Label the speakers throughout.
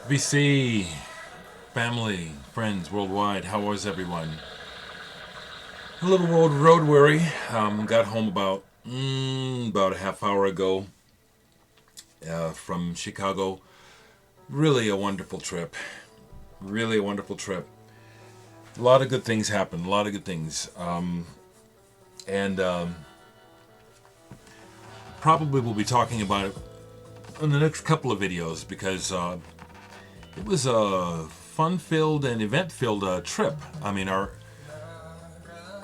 Speaker 1: VC, family, friends worldwide, how was everyone? A little road weary. Got home about a half hour ago from Chicago. Really a wonderful trip. Really a wonderful trip. A lot of good things happened. A lot of good things. And probably we'll be talking about it in the next couple of videos because it was a fun-filled and event-filled trip. I mean, our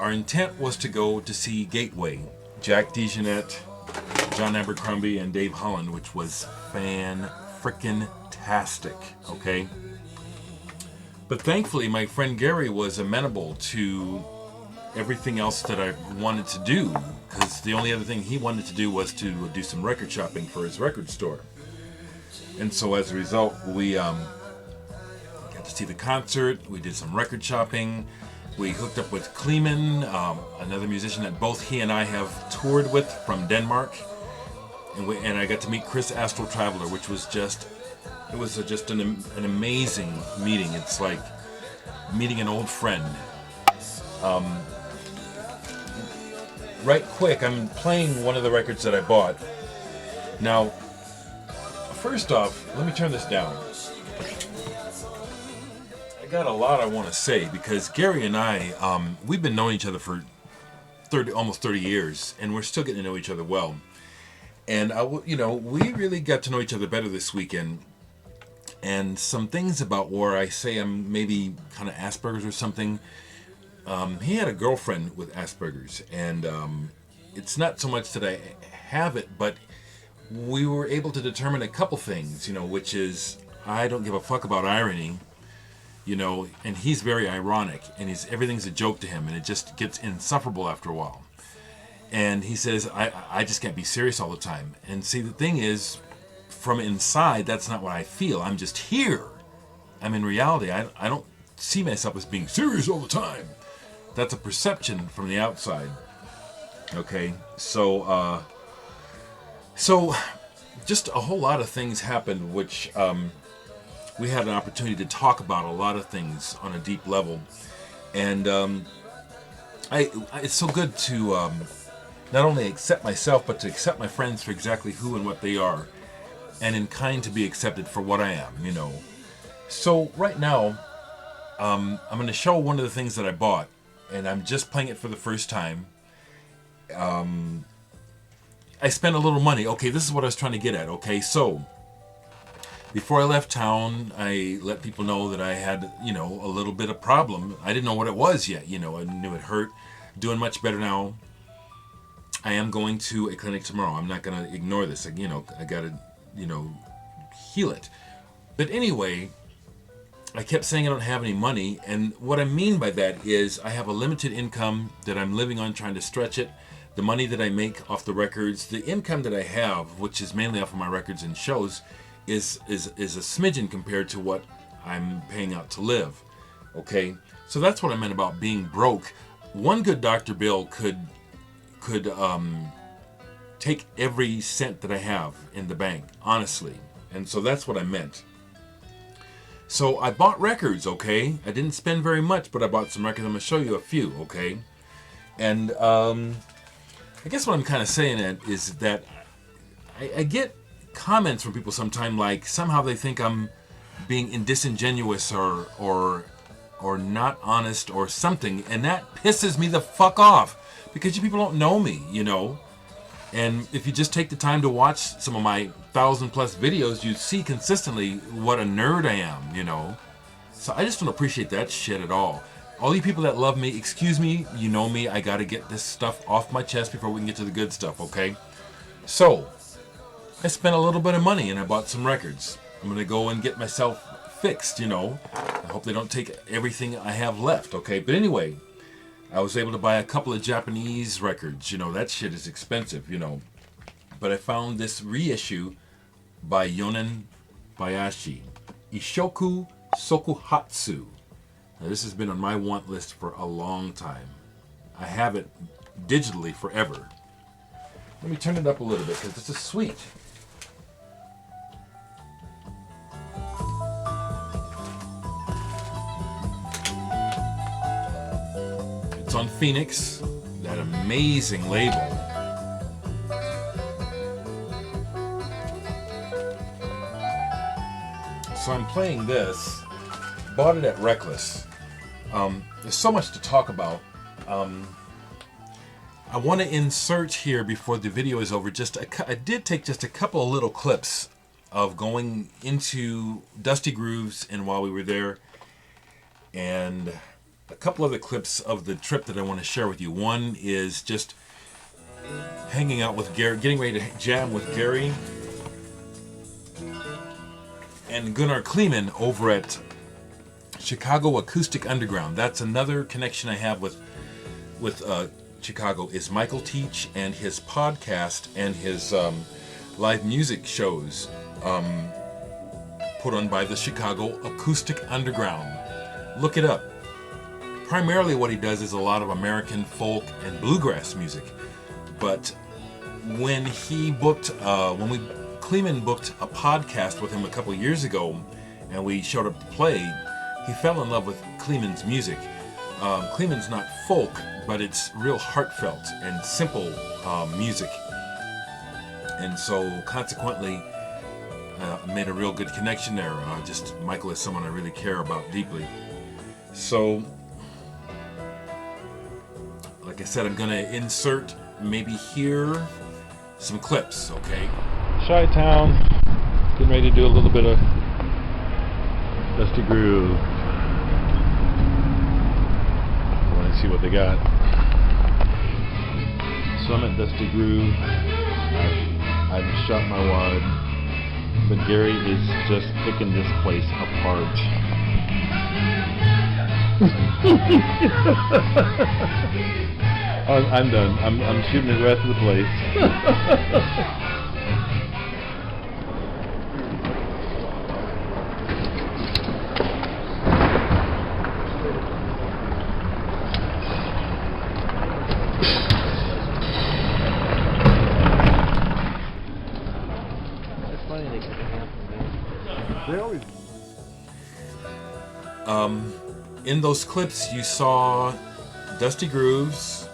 Speaker 1: intent was to go to see Gateway, Jack DeJohnette, John Abercrombie, and Dave Holland, which was fan-frickin-tastic, okay? But thankfully, my friend Gary was amenable to everything else that I wanted to do, because the only other thing he wanted to do was to do some record shopping for his record store. And so as a result, we got to see the concert, we did some record shopping, we hooked up with Kleeman, another musician that both he and I have toured with from Denmark, and I got to meet Chris Astral Traveler, which was just an amazing meeting. It's like meeting an old friend. Right quick, I'm playing one of the records that I bought. Now, first off, let me turn this down. I got a lot I want to say because Gary and I, we've been knowing each other for almost 30 years, and we're still getting to know each other well. And we really got to know each other better this weekend. And some things about where I say I'm maybe kind of Asperger's or something. He had a girlfriend with Asperger's, and it's not so much that I have it, but we were able to determine a couple things, which is I don't give a fuck about irony, and he's very ironic, and everything's a joke to him, and it just gets insufferable after a while. And he says, I just can't be serious all the time. And see, the thing is, from inside, that's not what I feel. I'm just here. I'm in reality. I don't see myself as being serious all the time. That's a perception from the outside. Okay, so just a whole lot of things happened, which we had an opportunity to talk about a lot of things on a deep level, and it's so good to not only accept myself, but to accept my friends for exactly who and what they are, and in kind to be accepted for what I am. So right now, I'm going to show one of the things that I bought. And I'm just playing it for the first time. I spent a little money. Okay, this is what I was trying to get at. Okay, so before I left town, I let people know that I had, a little bit of problem. I didn't know what it was yet. I knew it hurt. Doing much better now. I am going to a clinic tomorrow. I'm not going to ignore this. I got to, heal it. But anyway, I kept saying I don't have any money, and what I mean by that is I have a limited income that I'm living on, trying to stretch it. The money that I make off the records, the income that I have, which is mainly off of my records and shows, is a smidgen compared to what I'm paying out to live. Okay, so that's what I meant about being broke. One good doctor bill could take every cent that I have in the bank, honestly, and so that's what I meant. So I bought records, okay? I didn't spend very much, but I bought some records. I'm going to show you a few, okay? And I guess what I'm kind of saying is that I get comments from people sometimes like somehow they think I'm being disingenuous or not honest or something, and that pisses me the fuck off because you people don't know me, And if you just take the time to watch some of my 1,000+ videos, you see consistently what a nerd I am, So I just don't appreciate that shit at all. All you people that love me, excuse me, you know me, I gotta get this stuff off my chest before we can get to the good stuff, okay? So, I spent a little bit of money and I bought some records. I'm gonna go and get myself fixed, I hope they don't take everything I have left, okay? But anyway, I was able to buy a couple of Japanese records. That shit is expensive, But I found this reissue by Yonen Bayashi, Ishoku Sokuhatsu. Now, this has been on my want list for a long time. I have it digitally forever. Let me turn it up a little bit because this is sweet. It's on Phoenix, that amazing label. So I'm playing this. Bought it at Reckless. There's so much to talk about. I want to insert here before the video is over. I did take just a couple of little clips of going into Dusty Grooves and while we were there, and a couple other clips of the trip that I want to share with you. One is just hanging out with Gary, getting ready to jam with Gary and Gunnar Kleeman over at Chicago Acoustic Underground. That's another connection I have with Chicago, is Michael Teach and his podcast and his live music shows put on by the Chicago Acoustic Underground. Look it up. Primarily what he does is a lot of American folk and bluegrass music. But when Kleeman booked a podcast with him a couple years ago and we showed up to play, he fell in love with Kleeman's music. Kleeman's not folk, but it's real heartfelt and simple music. And so consequently, made a real good connection there. Michael is someone I really care about deeply. So, like I said, I'm going to insert maybe here some clips, okay? Chi-Town, getting ready to do a little bit of Dusty Groove. I want to see what they got. So I'm at Dusty Groove. I've shot my wad, but Gary is just picking this place apart. I'm done. I'm shooting the rest of the place. In those clips you saw Dusty Grooves,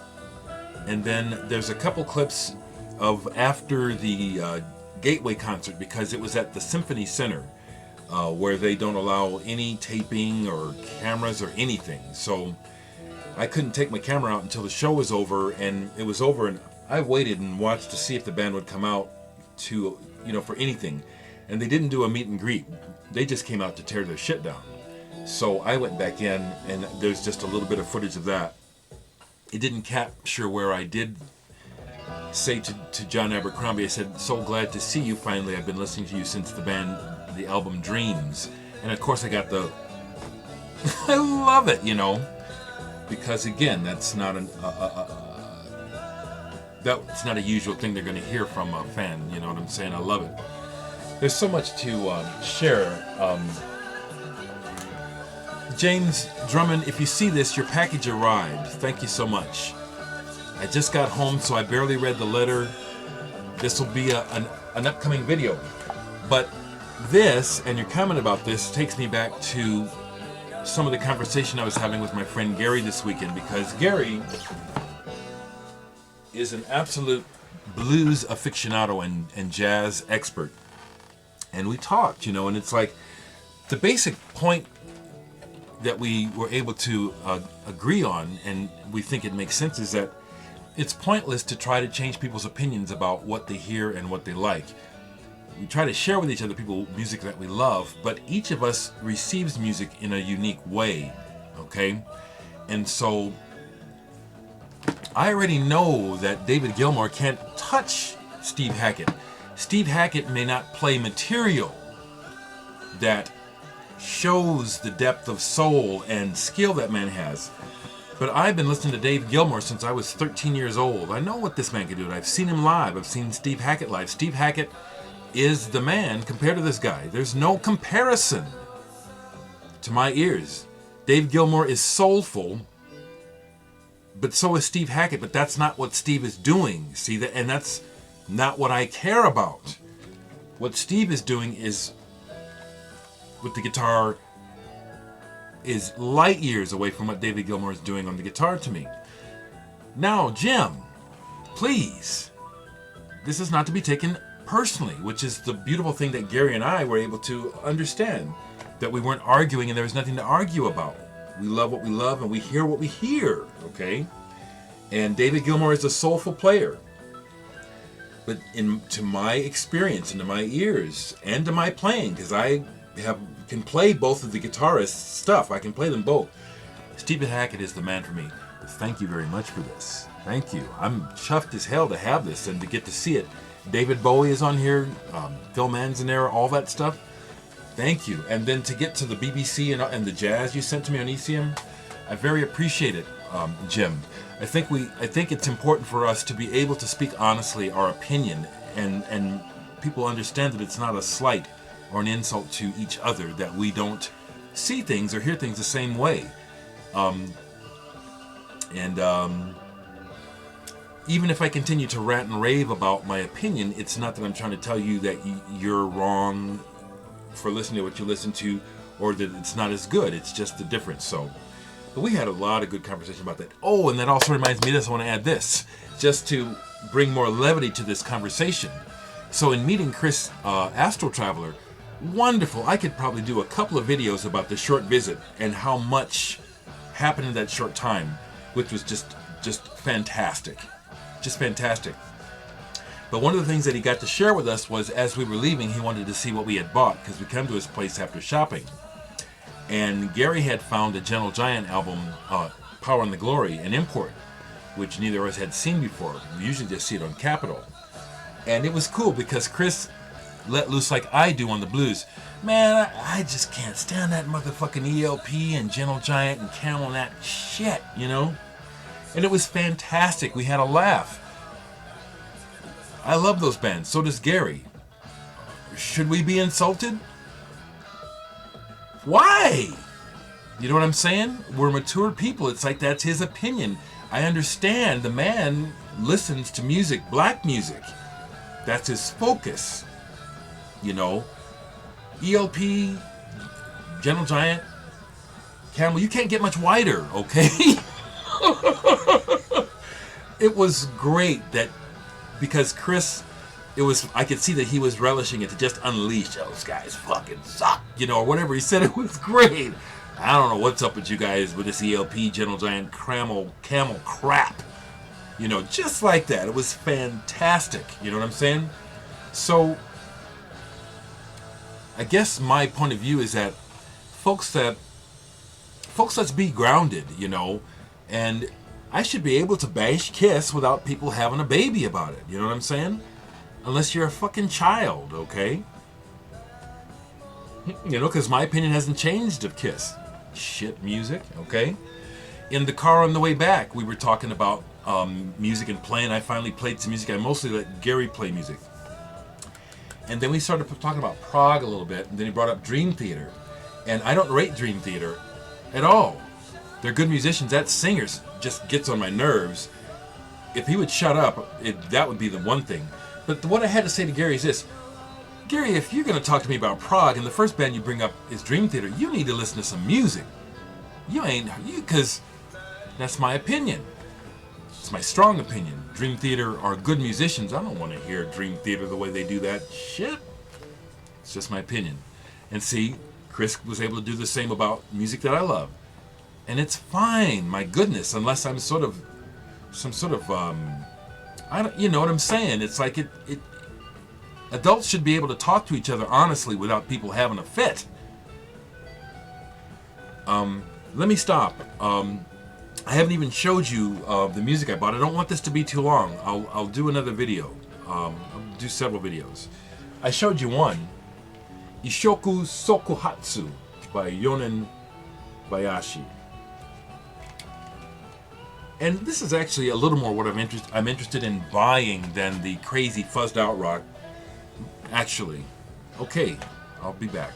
Speaker 1: and then there's a couple clips of after the Gateway concert, because it was at the Symphony Center where they don't allow any taping or cameras or anything. So I couldn't take my camera out until the show was over, and it was over, and I waited and watched to see if the band would come out to, for anything. And they didn't do a meet and greet. They just came out to tear their shit down. So I went back in, and there's just a little bit of footage of that. It didn't capture where I did say to John Abercrombie, I said, "So glad to see you finally. I've been listening to you since the album Dreams." And of course I got the, I love it, because again, that's not that's not a usual thing they're going to hear from a fan. You know what I'm saying? I love it. There's so much to share. James Drummond, if you see this, your package arrived. Thank you so much. I just got home, so I barely read the letter. This will be an upcoming video. But this, and your comment about this, takes me back to some of the conversation I was having with my friend Gary this weekend, because Gary is an absolute blues aficionado and jazz expert. And we talked, and it's like the basic point that we were able to agree on, and we think it makes sense, is that it's pointless to try to change people's opinions about what they hear and what they like. We try to share with each other music that we love, but each of us receives music in a unique way, okay? And so I already know that David Gilmour can't touch Steve Hackett. Steve Hackett may not play material that shows the depth of soul and skill that man has. But I've been listening to Dave Gilmour since I was 13 years old. I know what this man can do. I've seen him live. I've seen Steve Hackett live. Steve Hackett is the man compared to this guy. There's no comparison to my ears. Dave Gilmour is soulful, but so is Steve Hackett. But that's not what Steve is doing. See that, and that's not what I care about. What Steve is doing is, with the guitar, is light years away from what David Gilmour is doing on the guitar to me. Now, Jim, please, this is not to be taken personally, which is the beautiful thing that Gary and I were able to understand, that we weren't arguing and there was nothing to argue about. We love what we love and we hear what we hear, okay? And David Gilmour is a soulful player. But to my experience and to my ears and to my playing, because I can play both of the guitarist's stuff. I can play them both. Stephen Hackett is the man for me. Thank you very much for this. Thank you. I'm chuffed as hell to have this and to get to see it. David Bowie is on here, Phil Manzanera, all that stuff. Thank you. And then to get to the BBC and the jazz you sent to me on ECM, I very appreciate it, Jim. I think it's important for us to be able to speak honestly our opinion, and people understand that it's not a slight or an insult to each other, that we don't see things or hear things the same way. Even if I continue to rant and rave about my opinion, it's not that I'm trying to tell you that you're wrong for listening to what you listen to, or that it's not as good. It's just the difference. So, but we had a lot of good conversation about that. Oh, and that also reminds me of this. I want to add this, just to bring more levity to this conversation. So in meeting Chris, Astro Traveler, wonderful. I could probably do a couple of videos about the short visit and how much happened in that short time, which was just fantastic. Just fantastic. But one of the things that he got to share with us was, as we were leaving, he wanted to see what we had bought, because we come to his place after shopping. And Gary had found a Gentle Giant album, Power and the Glory, an import, which neither of us had seen before. We usually just see it on Capitol. And it was cool because Chris let loose like I do on the blues. Man, I just can't stand that motherfucking ELP and Gentle Giant and Camel and that shit, you know? And it was fantastic. We had a laugh. I love those bands. So does Gary. Should we be insulted? Why? You know what I'm saying? We're mature people. It's like that's his opinion. I understand the man listens to music, black music. That's his focus. You know? ELP, Gentle Giant, Camel, you can't get much wider, okay? It was great that, because Chris, I could see that he was relishing it, to just unleash those guys fucking suck, you know, or whatever he said. It was great. I don't know what's up with you guys with this ELP, Gentle Giant, Camel crap. You know, just like that. It was fantastic. You know what I'm saying? So, I guess my point of view is that folks, let's be grounded, you know, and I should be able to bash Kiss without people having a baby about it. You know what I'm saying? Unless you're a fucking child, okay? You know, because my opinion hasn't changed of Kiss. Shit music, okay? In the car on the way back, we were talking about music and playing. I finally played some music. I mostly let Gary play music. And then we started talking about prog a little bit, and then he brought up Dream Theater. And I don't rate Dream Theater at all. They're good musicians. That singer's just gets on my nerves. If he would shut up, that would be the one thing. But what I had to say to Gary is this. Gary, if you're going to talk to me about prog, and the first band you bring up is Dream Theater, you need to listen to some music. Because that's my opinion. It's my strong opinion. Dream Theater are good musicians. I don't want to hear Dream Theater the way they do that shit. It's just my opinion. And see, Chris was able to do the same about music that I love. And it's fine, my goodness, unless I'm some sort of, I don't, you know what I'm saying? It's like adults should be able to talk to each other honestly without people having a fit. Let me stop. I haven't even showed you the music I bought. I don't want this to be too long. I'll do another video. I'll do several videos. I showed you one, Ishoku Sokuhatsu by Yonen Bayashi. And this is actually a little more what I'm interested in buying than the crazy fuzzed out rock. Actually, okay, I'll be back.